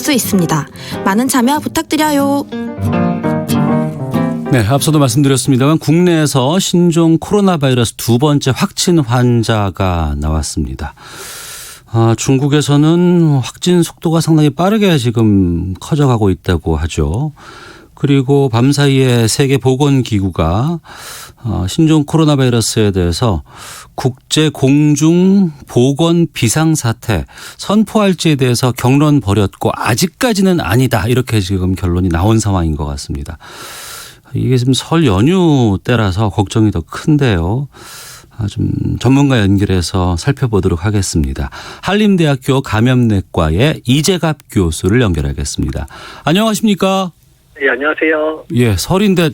수 있습니다. 많은 참여 부탁드려요. 네, 앞서도 말씀드렸습니다만 국내에서 신종 코로나 바이러스 두 번째 확진 환자가 나왔습니다. 중국에서는 확진 속도가 상당히 빠르게 지금 커져가고 있다고 하죠. 그리고 밤사이에 세계보건기구가 신종 코로나 바이러스에 대해서 국제 공중 보건 비상사태 선포할지에 대해서 경론 벌였고 아직까지는 아니다 이렇게 지금 결론이 나온 상황인 것 같습니다. 이게 지금 설 연휴 때라서 걱정이 더 큰데요. 좀 전문가 연결해서 살펴보도록 하겠습니다. 한림대학교 감염내과의 이재갑 교수를 연결하겠습니다. 안녕하십니까? 예, 안녕하세요. 예, 설인데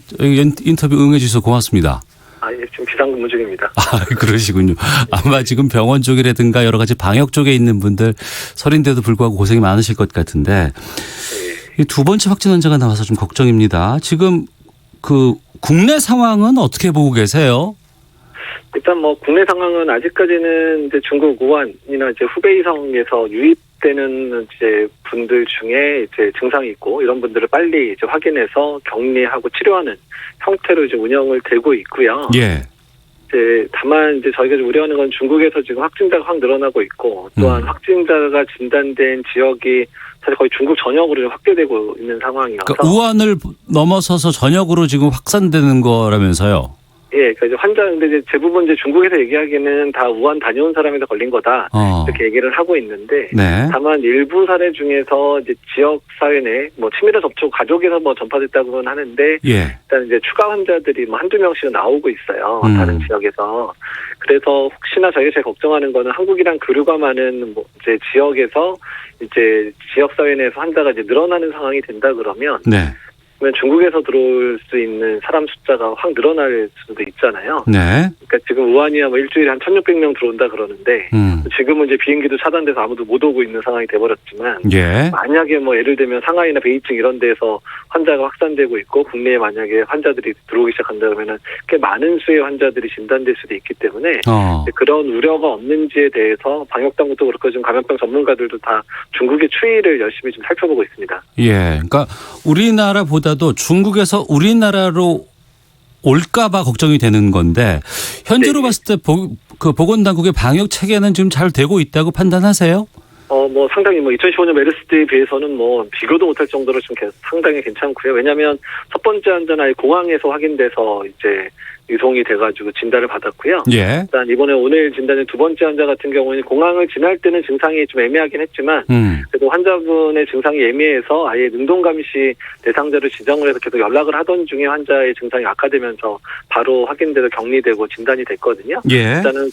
인터뷰 응해 주셔서 고맙습니다. 예, 지금 비상근무 중입니다. 그러시군요. 아마 지금 병원 쪽이라든가 여러 가지 방역 쪽에 있는 분들 설인데도 불구하고 고생이 많으실 것 같은데 이 두 번째 확진 환자가 나와서 좀 걱정입니다. 지금 국내 상황은 어떻게 보고 계세요? 일단 국내 상황은 아직까지는 이제 중국 우한이나 이제 후베이성에서 유입되는 이제 분들 중에 이제 증상이 있고 이런 분들을 빨리 이제 확인해서 격리하고 치료하는 형태로 이제 운영을 되고 있고요. 예. 이제 다만 이제 저희가 좀 우려하는 건 중국에서 지금 확진자가 확 늘어나고 있고 또한 확진자가 진단된 지역이 사실 거의 중국 전역으로 확대되고 있는 상황이어서 그러니까 우한을 넘어서서 전역으로 지금 확산되는 거라면서요? 예, 그러니까 이제 근데 이제 대부분 이제 중국에서 얘기하기는 다 우한 다녀온 사람에서 걸린 거다 이렇게 얘기를 하고 있는데, 네. 다만 일부 사례 중에서 이제 지역 사회 내 친밀한 접촉 가족에서 전파됐다고는 하는데, 예. 일단 이제 추가 환자들이 한두 명씩은 나오고 있어요. 다른 지역에서. 그래서 혹시나 저희가 제일 걱정하는 거는 한국이랑 교류가 많은 이제 지역에서 이제 지역 사회 내에서 환자가 이제 늘어나는 상황이 된다 그러면. 네. 그러면 중국에서 들어올 수 있는 사람 숫자가 확 늘어날 수도 있잖아요. 네. 그러니까 지금 우한이야 일주일에 한 1,600명 들어온다 그러는데 지금은 이제 비행기도 차단돼서 아무도 못 오고 있는 상황이 돼버렸지만 예. 만약에 예를 들면 상하이나 베이징 이런 데서 환자가 확산되고 있고 국내에 만약에 환자들이 들어오기 시작한다 그러면은 꽤 많은 수의 환자들이 진단될 수도 있기 때문에 그런 우려가 없는지에 대해서 방역당국도 그렇고 지금 감염병 전문가들도 다 중국의 추이를 열심히 좀 살펴보고 있습니다. 예. 그러니까 우리나라보다도 중국에서 우리나라로 올까봐 걱정이 되는 건데 현재로 네. 봤을 때 보건당국의 방역 체계는 지금 잘 되고 있다고 판단하세요? 상당히 2015년 메르스 때에 비해서는 비교도 못할 정도로 좀 상당히 괜찮고요. 왜냐하면 첫 번째 환자는 아예 공항에서 확인돼서 이제 유송이 돼가지고 진단을 받았고요. 예. 일단 이번에 오늘 진단된 두 번째 환자 같은 경우는 공항을 지날 때는 증상이 좀 애매하긴 했지만 그래도 환자분의 증상이 애매해서 아예 능동감시 대상자를 지정을 해서 계속 연락을 하던 중에 환자의 증상이 악화되면서 바로 확인돼서 격리되고 진단이 됐거든요. 예. 일단은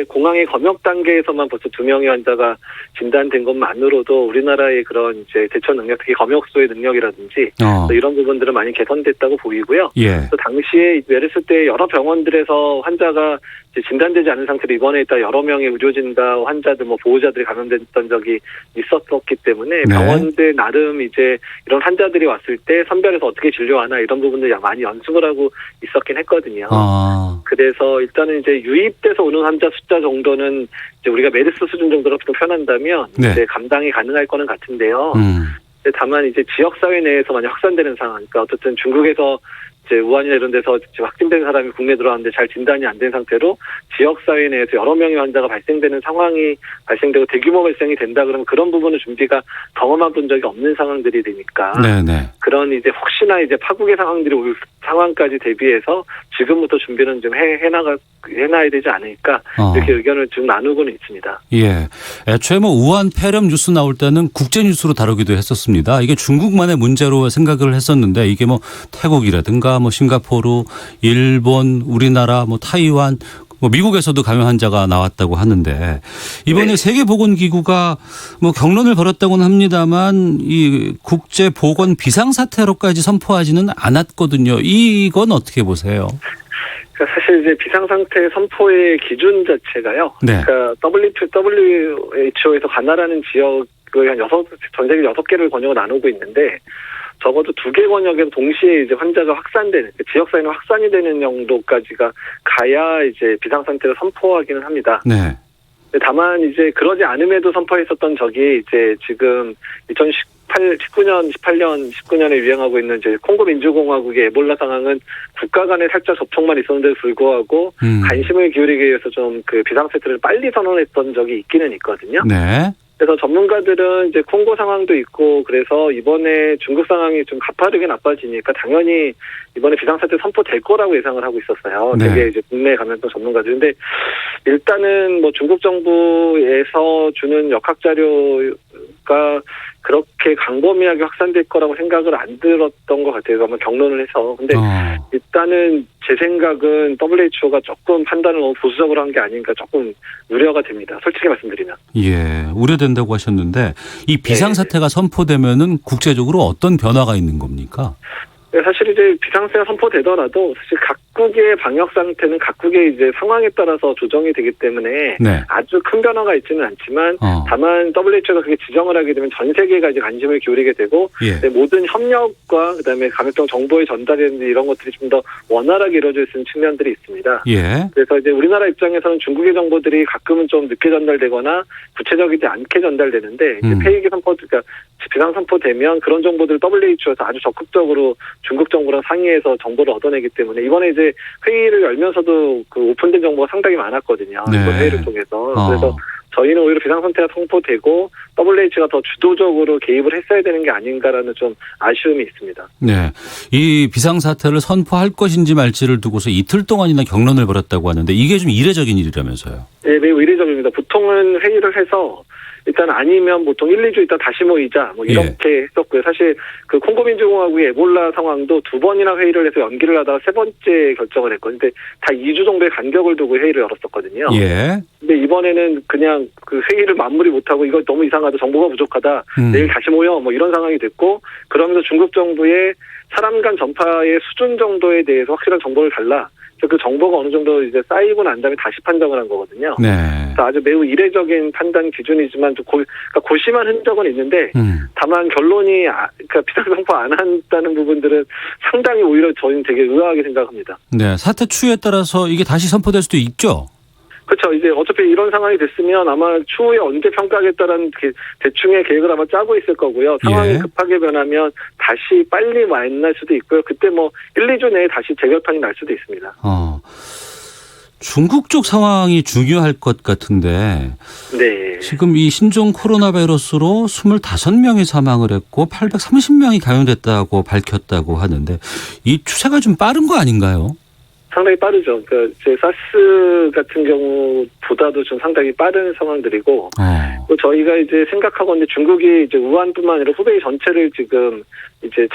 공항의 검역 단계에서만 벌써 2명의 환자가 진단된 것만으로도 우리나라의 그런 이제 대처 능력, 특히 검역소의 능력이라든지 이런 부분들은 많이 개선됐다고 보이고요. 예. 또 당시에 메르스 때 여러 병원들에서 환자가 이제 진단되지 않은 상태로 입원해 있다 여러 명의 의료진과 환자들 보호자들이 감염됐던 적이 있었기 때문에 병원들 나름 이제 이런 환자들이 왔을 때 선별해서 어떻게 진료하나 이런 부분들 많이 연습을 하고 있었긴 했거든요. 그래서 일단은 이제 유입돼서 오는 환자 숫자 정도는 이제 우리가 메르스 수준 정도로 좀 표현한다면 이제 감당이 가능할 거는 같은데요. 다만 이제 지역 사회 내에서 만약 확산되는 상황, 그러니까 어쨌든 중국에서 이제 우한이나 이런 데서 확진된 사람이 국내에 들어왔는데 잘 진단이 안 된 상태로 지역사회 내에서 여러 명의 환자가 발생되는 상황이 발생되고 대규모 발생이 된다 그러면 그런 부분은 준비가 경험해 본 적이 없는 상황들이 되니까 그런 이제 혹시나 이제 파국의 상황들이 올 상황까지 대비해서 지금부터 준비는 좀 해놔야 되지 않을까 이렇게 의견을 좀 나누고는 있습니다. 예. 애초에 우한 폐렴 뉴스 나올 때는 국제 뉴스로 다루기도 했었습니다. 이게 중국만의 문제로 생각을 했었는데 이게 태국이라든가 싱가포르, 일본, 우리나라, 타이완, 미국에서도 감염 환자가 나왔다고 하는데 이번에 세계보건기구가 경론을 벌였다고는 합니다만 이 국제보건 비상사태로까지 선포하지는 않았거든요. 이건 어떻게 보세요? 사실 이제 비상상태 선포의 기준 자체가요. 그러니까 WHO에서 가나라는 지역을 전 세계 6개를 권역을 나누고 있는데 적어도 2개 권역에서 동시에 이제 환자가 확산되는, 지역 사회는 확산이 되는 정도까지가 가야 이제 비상상태를 선포하기는 합니다. 다만 이제 그러지 않음에도 선포했었던 적이 이제 지금 19년, 18년, 19년에 유행하고 있는 이제 콩고 민주공화국의 에볼라 상황은 국가 간에 살짝 접촉만 있었는데도 불구하고 관심을 기울이기 위해서 좀 그 비상사태를 빨리 선언했던 적이 있기는 있거든요. 네. 그래서 전문가들은 이제 콩고 상황도 있고 그래서 이번에 중국 상황이 좀 가파르게 나빠지니까 당연히 이번에 비상사태 선포될 거라고 예상을 하고 있었어요. 네. 되게 이제 국내 감염병 전문가들. 근데 일단은 뭐 중국 정부에서 주는 역학 자료가 그렇게 광범위하게 확산될 거라고 생각을 안 들었던 것 같아요. 한번 경론을 해서. 근데 일단은 제 생각은 WHO가 조금 판단을 너무 보수적으로 한 게 아닌가 조금 우려가 됩니다. 솔직히 말씀드리면. 예, 우려된다고 하셨는데 이 비상사태가 선포되면은 국제적으로 어떤 변화가 있는 겁니까? 사실 이제 비상사태가 선포되더라도 사실 각국의 방역 상태는 각국의 이제 상황에 따라서 조정이 되기 때문에 네. 아주 큰 변화가 있지는 않지만 다만 WHO가 그게 지정을 하게 되면 전 세계가 이제 관심을 기울이게 되고 예. 모든 협력과 그다음에 감염병 정보의 전달이라든지 이런 것들이 좀 더 원활하게 이루어질 수 있는 측면들이 있습니다. 예. 그래서 이제 우리나라 입장에서는 중국의 정보들이 가끔은 좀 늦게 전달되거나 구체적이지 않게 전달되는데 이제 폐기기 선포, 그러니까 비상 선포되면 그런 정보들을 WHO에서 아주 적극적으로 중국 정부랑 상의해서 정보를 얻어내기 때문에 이번에 이제 회의를 열면서도 그 오픈된 정보가 상당히 많았거든요. 네. 이번 회의를 통해서. 그래서 저희는 오히려 비상상태가 선포되고 WHO가 더 주도적으로 개입을 했어야 되는 게 아닌가라는 좀 아쉬움이 있습니다. 네. 이 비상사태를 선포할 것인지 말지를 두고서 이틀 동안이나 경론을 벌였다고 하는데 이게 좀 이례적인 일이라면서요. 네, 매우 이례적입니다. 보통은 회의를 해서 일단 아니면 보통 1, 2주 있다 다시 모이자 뭐 이렇게 했었고요. 사실 그 콩고 민주공화국의 에볼라 상황도 2번이나 회의를 해서 연기를 하다가 3번째 결정을 했거든요. 근데 다 2주 정도의 간격을 두고 회의를 열었었거든요. 예. 근데 이번에는 그냥 그 회의를 마무리 못하고 이거 너무 이상하다, 정보가 부족하다, 내일 다시 모여 뭐 이런 상황이 됐고 그러면서 중국 정부의 사람 간 전파의 수준 정도에 대해서 확실한 정보를 달라. 그 정보가 어느 정도 이제 쌓이고 난 다음에 다시 판정을 한 거거든요. 네. 그래서 아주 매우 이례적인 판단 기준이지만 좀 그러니까 고심한 흔적은 있는데 다만 결론이 그러니까 비상선포 안 한다는 부분들은 상당히 오히려 저희는 되게 의아하게 생각합니다. 네. 사태 추이에 따라서 이게 다시 선포될 수도 있죠. 그렇죠. 이제 어차피 이런 상황이 됐으면 아마 추후에 언제 평가하겠다라는 대충의 계획을 아마 짜고 있을 거고요. 상황이 급하게 변하면 다시 빨리 만날 수도 있고요. 그때 뭐 1, 2주 내에 다시 재결판이 날 수도 있습니다. 중국 쪽 상황이 중요할 것 같은데 네. 지금 이 신종 코로나 바이러스로 25명이 사망을 했고 830명이 감염됐다고 밝혔다고 하는데 이 추세가 좀 빠른 거 아닌가요? 상당히 빠르죠. 그러니까 제 사스 같은 경우보다도 좀 상당히 빠른 상황들이고, 또 저희가 이제 생각하고 있는데 중국이 이제 우한뿐만 아니라 후베이 전체를 지금 이제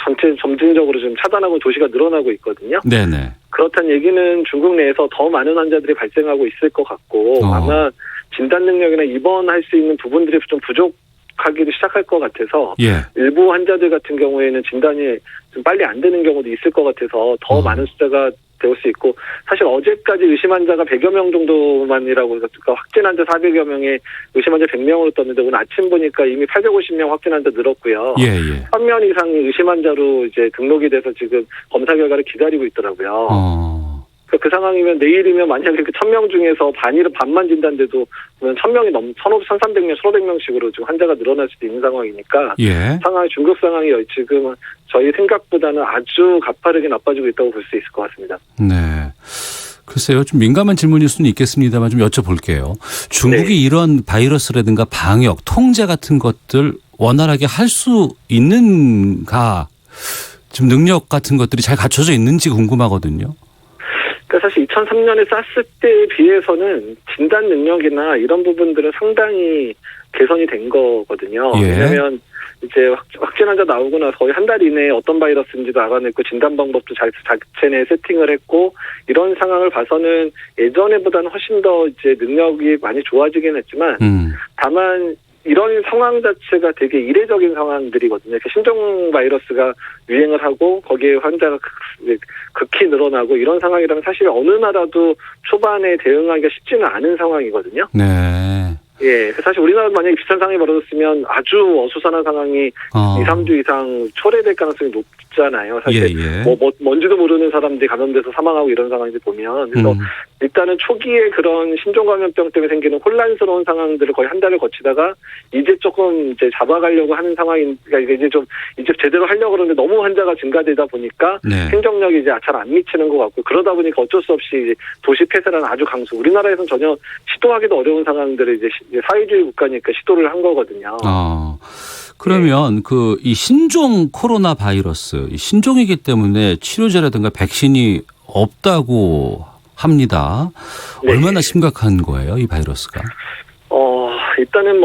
전체 점진적으로 좀 차단하고 도시가 늘어나고 있거든요. 네네. 그렇다는 얘기는 중국 내에서 더 많은 환자들이 발생하고 있을 것 같고, 아마 진단 능력이나 입원할 수 있는 부분들이 좀 부족하기도 시작할 것 같아서 일부 환자들 같은 경우에는 진단이 좀 빨리 안 되는 경우도 있을 것 같아서 더 많은 숫자가 되올 수 있고 사실 어제까지 의심 환자가 100여 명 정도만이라고 그러니까 확진 환자 400여 명에 의심 환자 100명으로 떴는데 오늘 아침 보니까 이미 850명 확진 환자 늘었고요. 1000명 이상이 의심 환자로 이제 등록이 돼서 지금 검사 결과를 기다리고 있더라고요. 그 상황이면 내일이면 만약에 그 1000명 중에서 반만 진단돼도 보면 1000명이 1300명, 1500명씩으로 지금 환자가 늘어날 수도 있는 상황이니까 상황이 중국 상황이 지금 저희 생각보다는 아주 가파르게 나빠지고 있다고 볼 수 있을 것 같습니다. 네. 글쎄요. 좀 민감한 질문일 수는 있겠습니다만 좀 여쭤볼게요. 중국이 이런 바이러스라든가 방역, 통제 같은 것들 원활하게 할 수 있는가 지금 능력 같은 것들이 잘 갖춰져 있는지 궁금하거든요. 그러니까 사실 2003년에 사스 때에 비해서는 진단 능력이나 이런 부분들은 상당히 개선이 된 거거든요. 왜냐하면 이제 확진 환자 나오고 나서 거의 한 달 이내에 어떤 바이러스인지도 알아냈고 진단 방법도 자체 내에 세팅을 했고 이런 상황을 봐서는 예전에보다는 훨씬 더 이제 능력이 많이 좋아지긴 했지만 다만 이런 상황 자체가 되게 이례적인 상황들이거든요. 신종 바이러스가 유행을 하고 거기에 환자가 극히 늘어나고 이런 상황이라면 사실 어느 나라도 초반에 대응하기가 쉽지는 않은 상황이거든요. 네. 예, 사실 우리나라도 만약에 비슷한 상황이 벌어졌으면 아주 어수선한 상황이 2, 3주 이상 초래될 가능성이 높잖아요. 사실 뭔지도 모르는 사람들이 감염돼서 사망하고 이런 상황들 보면. 그래서 일단은 초기에 그런 신종감염병 때문에 생기는 혼란스러운 상황들을 거의 한 달을 거치다가 이제 조금 이제 잡아가려고 하는 상황이니까 이제 제대로 하려고 그러는데 너무 환자가 증가되다 보니까 행정력이 이제 잘 안 미치는 것 같고 그러다 보니까 어쩔 수 없이 이제 도시 폐쇄라는 아주 강수. 우리나라에서는 전혀 시도하기도 어려운 상황들을 이제 사회주의 국가니까 시도를 한 거거든요. 그러면 이 신종 코로나 바이러스, 신종이기 때문에 치료제라든가 백신이 없다고 합니다. 얼마나 심각한 거예요, 이 바이러스가? 일단은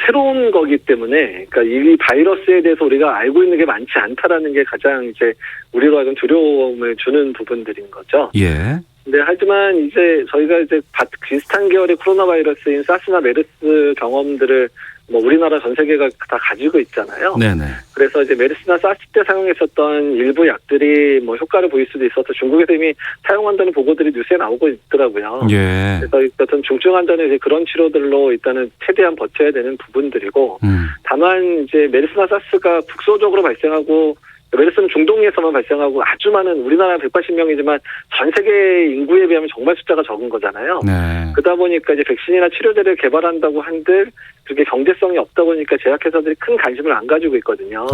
새로운 거기 때문에, 그러니까 이 바이러스에 대해서 우리가 알고 있는 게 많지 않다라는 게 가장 이제 우리로 하여금 두려움을 주는 부분들인 거죠. 예. 네, 하지만 이제 저희가 이제 비슷한 계열의 코로나 바이러스인 사스나 메르스 경험들을 우리나라 전 세계가 다 가지고 있잖아요. 네네. 그래서 이제 메르스나 사스 때 사용했었던 일부 약들이 효과를 보일 수도 있어서 중국에서 이미 사용한다는 보고들이 뉴스에 나오고 있더라고요. 예. 그래서 어떤 중증 환자는 이제 그런 치료들로 일단은 최대한 버텨야 되는 부분들이고, 다만 이제 메르스나 사스가 국소적으로 발생하고 메르스는 중동에서만 발생하고 아주 많은 우리나라 180명이지만 전 세계 인구에 비하면 정말 숫자가 적은 거잖아요. 네. 그러다 보니까 이제 백신이나 치료제를 개발한다고 한들 그게 경제성이 없다 보니까 제약회사들이 큰 관심을 안 가지고 있거든요.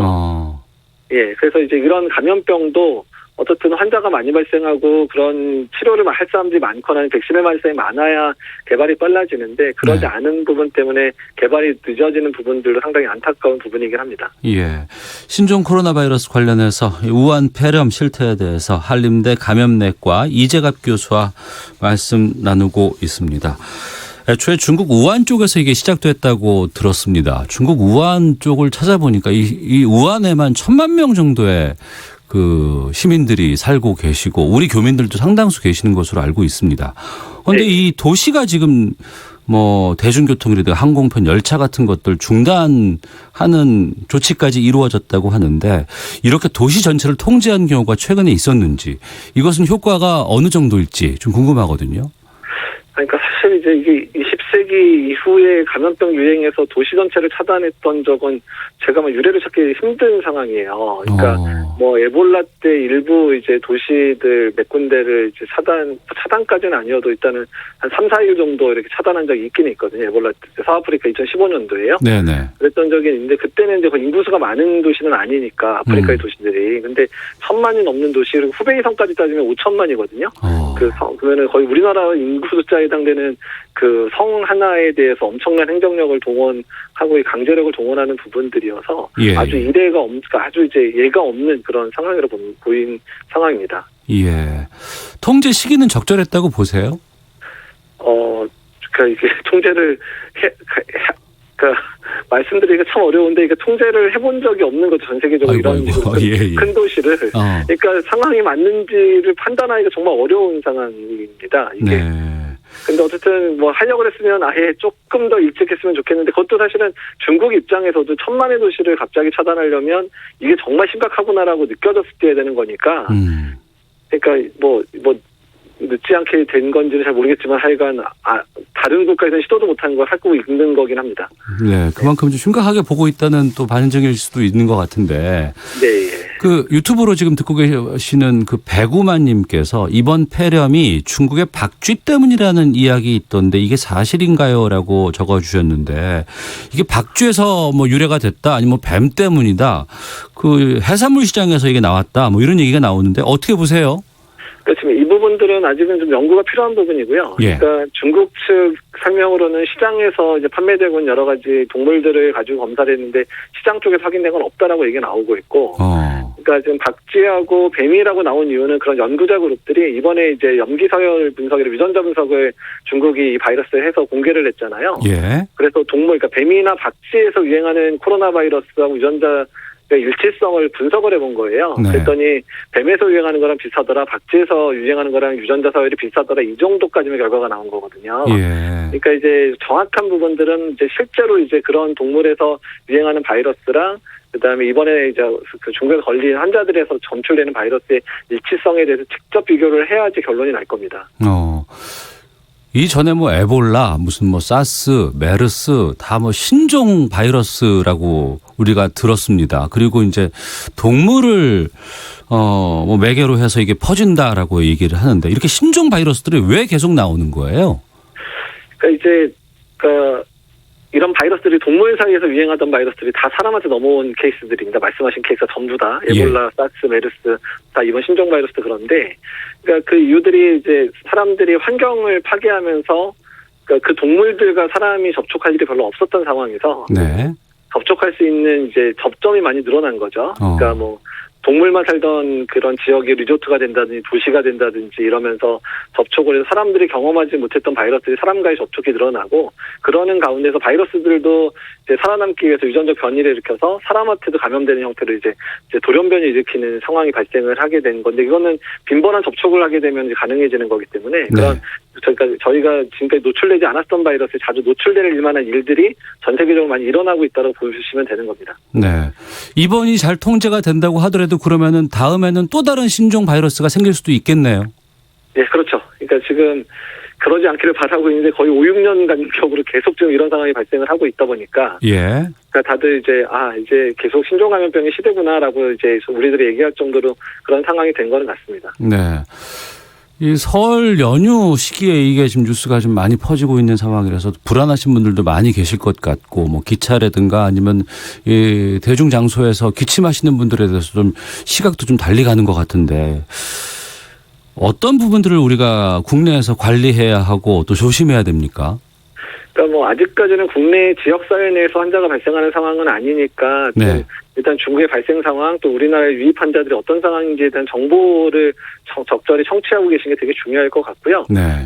예, 그래서 이제 이런 감염병도 어떻든 환자가 많이 발생하고 그런 치료를 할 사람들이 많거나 백신의 발생이 많아야 개발이 빨라지는데 그러지 않은 부분 때문에 개발이 늦어지는 부분들도 상당히 안타까운 부분이긴 합니다. 예, 신종 코로나 바이러스 관련해서 우한 폐렴 실태에 대해서 한림대 감염내과 이재갑 교수와 말씀 나누고 있습니다. 애초에 중국 우한 쪽에서 이게 시작됐다고 들었습니다. 중국 우한 쪽을 찾아보니까 이 우한에만 1,000만 명 정도의 시민들이 살고 계시고 우리 교민들도 상당수 계시는 것으로 알고 있습니다. 그런데 이 도시가 지금 대중교통이라든가 항공편, 열차 같은 것들 중단하는 조치까지 이루어졌다고 하는데 이렇게 도시 전체를 통제한 경우가 최근에 있었는지 이것은 효과가 어느 정도일지 좀 궁금하거든요. 그러니까 사실 이제 이게 20세기 이후에 감염병 유행에서 도시 전체를 차단했던 적은 제가 유례를 찾기 힘든 상황이에요. 그러니까 에볼라 때 일부 이제 도시들 몇 군데를 이제 차단까지는 아니어도 일단은 한 3, 4일 정도 이렇게 차단한 적이 있긴 있거든요. 에볼라 때 사우아프리카 2015년도에요. 네네. 그랬던 적이 있는데 그때는 이제 인구수가 많은 도시는 아니니까 아프리카의 도시들이. 근데 1,000만이 넘는 도시 그리고 후베이성까지 따지면 5천만이거든요. 그러면은 거의 우리나라 인구 숫자에 해당되는 그 성 하나에 대해서 엄청난 행정력을 동원하고 강제력을 동원하는 부분들이어서 아주 아주 이제 예가 없는 그런 상황으로 보인 상황입니다. 예. 통제 시기는 적절했다고 보세요? 그러니까 이게 통제를 말씀드리기가 참 어려운데 이게 통제를 해본 적이 없는 거죠. 전 세계적으로 이런 큰 도시를. 그러니까 상황이 맞는지를 판단하기가 정말 어려운 상황입니다. 이게. 근데 어쨌든 하려고 했으면 아예 조금 더 일찍 했으면 좋겠는데 그것도 사실은 중국 입장에서도 1,000만의 도시를 갑자기 차단하려면 이게 정말 심각하구나라고 느껴졌을 때 해야 되는 거니까. 그러니까 늦지 않게 된 건지는 잘 모르겠지만 하여간 다른 국가에서는 시도도 못한 걸 하고 있는 거긴 합니다. 네, 그만큼 좀 심각하게 보고 있다는 또 반증일 수도 있는 것 같은데. 네. 유튜브로 지금 듣고 계시는 배구만님께서 이번 폐렴이 중국의 박쥐 때문이라는 이야기 있던데 이게 사실인가요?라고 적어주셨는데 이게 박쥐에서 유래가 됐다 아니면 뱀 때문이다. 해산물 시장에서 이게 나왔다. 이런 얘기가 나오는데 어떻게 보세요? 그렇지만 이 부분들은 아직은 좀 연구가 필요한 부분이고요. 그러니까 중국 측 설명으로는 시장에서 이제 판매되고 있는 여러 가지 동물들을 가지고 검사를 했는데 시장 쪽에서 확인된 건 없다라고 얘기가 나오고 있고. 그러니까 지금 박쥐하고 뱀이라고 나온 이유는 그런 연구자 그룹들이 이번에 이제 염기 서열 분석이나 유전자 분석을 중국이 이 바이러스를 해서 공개를 했잖아요. 그래서 그러니까 뱀이나 박쥐에서 유행하는 코로나 바이러스하고 유전자 일치성을 분석을 해본 거예요. 그랬더니 뱀에서 유행하는 거랑 비슷하더라, 박쥐에서 유행하는 거랑 유전자 서열이 비슷하더라, 이 정도까지의 결과가 나온 거거든요. 그러니까 이제 정확한 부분들은 이제 실제로 이제 그런 동물에서 유행하는 바이러스랑 그다음에 이번에 이제 중국에서 걸린 환자들에서 점출되는 바이러스의 일치성에 대해서 직접 비교를 해야지 결론이 날 겁니다. 이전에 뭐 에볼라, 무슨 뭐 사스, 메르스 다 뭐 신종 바이러스라고 우리가 들었습니다. 그리고 이제 동물을 뭐 매개로 해서 이게 퍼진다라고 얘기를 하는데 이렇게 신종 바이러스들이 왜 계속 나오는 거예요? 그러니까 이제 이런 바이러스들이 동물 사이에서 유행하던 바이러스들이 다 사람한테 넘어온 케이스들입니다. 말씀하신 케이스가 전부 다 에볼라, 사스, 메르스 다 이번 신종 바이러스도 그런데, 그러니까 그 이유들이 이제 사람들이 환경을 파괴하면서 그러니까 그 동물들과 사람이 접촉할 일이 별로 없었던 상황에서 네. 접촉할 수 있는 이제 접점이 많이 늘어난 거죠. 그러니까 뭐 동물만 살던 그런 지역이 리조트가 된다든지 도시가 된다든지 이러면서 접촉을 해서 사람들이 경험하지 못했던 바이러스들이 사람과의 접촉이 늘어나고, 그러는 가운데서 바이러스들도 이제 살아남기 위해서 유전적 변이를 일으켜서 사람한테도 감염되는 형태로 이제 돌연변이 일으키는 상황이 발생을 하게 된 건데, 이거는 빈번한 접촉을 하게 되면 이제 가능해지는 거기 때문에 그런 그러니까 저희가 지금까지 노출되지 않았던 바이러스에 자주 노출될 만한 일들이 전 세계적으로 많이 일어나고 있다고 보시면 되는 겁니다. 네. 이번이 잘 통제가 된다고 하더라도 그러면은 다음에는 또 다른 신종 바이러스가 생길 수도 있겠네요. 네, 그렇죠. 그러니까 지금 그러지 않기를 바라고 있는데 거의 5, 6년 간격으로 계속 지금 이런 상황이 발생을 하고 있다 보니까 그러니까 다들 이제 계속 신종 감염병의 시대구나라고 이제 우리들이 얘기할 정도로 그런 상황이 된 거는 같습니다. 네. 이 설 연휴 시기에 이게 지금 뉴스가 좀 많이 퍼지고 있는 상황이라서 불안하신 분들도 많이 계실 것 같고, 뭐 기차라든가 아니면 이 대중 장소에서 기침하시는 분들에 대해서 좀 시각도 좀 달리 가는 것 같은데, 어떤 부분들을 우리가 국내에서 관리해야 하고 또 조심해야 됩니까? 그러니까 뭐 아직까지는 국내 지역 사회 내에서 환자가 발생하는 상황은 아니니까 일단 중국의 발생 상황, 또 우리나라의 유입 환자들이 어떤 상황인지에 대한 정보를 적절히 청취하고 계신 게 되게 중요할 것 같고요.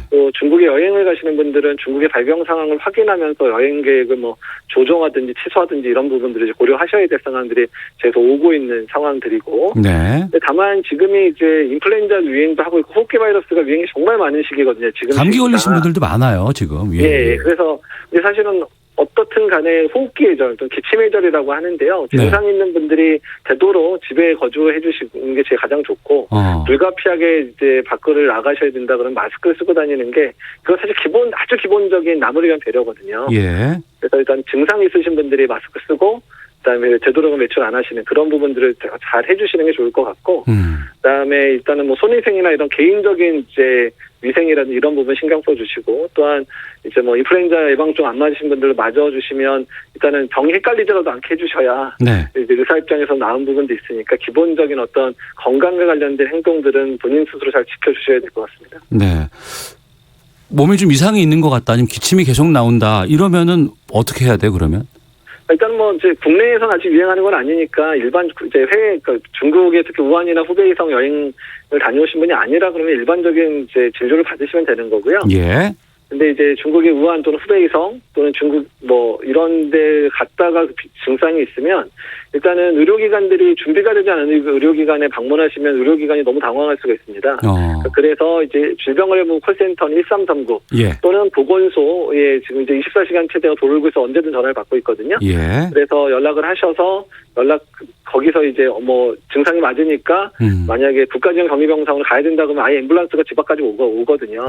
또 중국에 여행을 가시는 분들은 중국의 발병 상황을 확인하면서 여행 계획을 뭐 조정하든지 취소하든지 이런 부분들을 이제 고려하셔야 될 상황들이 계속 오고 있는 상황들이고. 근데 다만 지금이 이제 인플루엔자 유행도 하고 있고 호흡기 바이러스가 유행이 정말 많은 시기거든요. 지금 감기 걸리신 분들도 많아요, 지금. 예. 그래서 사실은 어떻든 간에 호흡기 예절, 또 기침 예절이라고 하는데요. 증상 있는 분들이 되도록 집에 거주해 주시는 게 제일 가장 좋고, 불가피하게 이제 밖을 나가셔야 된다 그러면 마스크를 쓰고 다니는 게, 그거 사실 아주 기본적인 남을 위한 배려거든요. 그래서 일단 증상 있으신 분들이 마스크 쓰고, 그다음에 되도록은 외출 안 하시는 그런 부분들을 잘 해주시는 게 좋을 것 같고, 그다음에 일단은 뭐 손위생이나 이런 개인적인 이제 위생이라든 이런 부분 신경 써주시고, 또한 이제 뭐 인플루엔자 예방종 안 맞으신 분들 맞아주시면 일단은 병이 헷갈리지라도 않게 해주셔야 이제 의사 입장에서 나은 부분도 있으니까 기본적인 어떤 건강과 관련된 행동들은 본인 스스로 잘 지켜주셔야 될 것 같습니다. 네. 몸에 좀 이상이 있는 것 같다, 아니면 기침이 계속 나온다 이러면은 어떻게 해야 돼 그러면? 일단 뭐 이제 국내에서는 아직 유행하는 건 아니니까 일반 이제 해외 그러니까 중국에 특히 우한이나 후베이성 여행을 다녀오신 분이 아니라 그러면 일반적인 이제 진료를 받으시면 되는 거고요. 근데 이제 중국의 우한 또는 후베이성 또는 중국 뭐 이런 데 갔다가 증상이 있으면 일단은 의료기관들이 준비가 되지 않은 의료기관에 방문하시면 의료기관이 너무 당황할 수가 있습니다. 그래서 이제 질병관리본부 콜센터는 1339 또는 보건소에 지금 이제 24시간 체제가 돌고 있어 언제든 전화를 받고 있거든요. 그래서 연락을 하셔서 거기서 이제 뭐 증상이 맞으니까 만약에 국가지원 격리병상으로 가야 된다 그러면 아예 앰뷸런스가 집 앞까지 오거든요.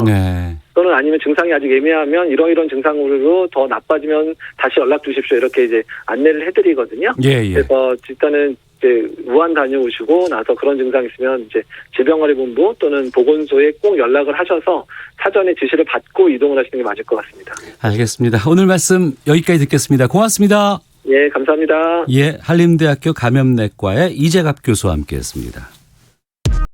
또는 아니면 증상이 아직 애매하면 이런 증상으로 더 나빠지면 다시 연락 주십시오. 이렇게 이제 안내를 해드리거든요. 그래서 일단은 이제 우한 다녀오시고 나서 그런 증상이 있으면 이제 질병관리본부 또는 보건소에 꼭 연락을 하셔서 사전에 지시를 받고 이동을 하시는 게 맞을 것 같습니다. 알겠습니다. 오늘 말씀 여기까지 듣겠습니다. 고맙습니다. 예, 감사합니다. 한림대학교 감염내과의 이재갑 교수와 함께했습니다.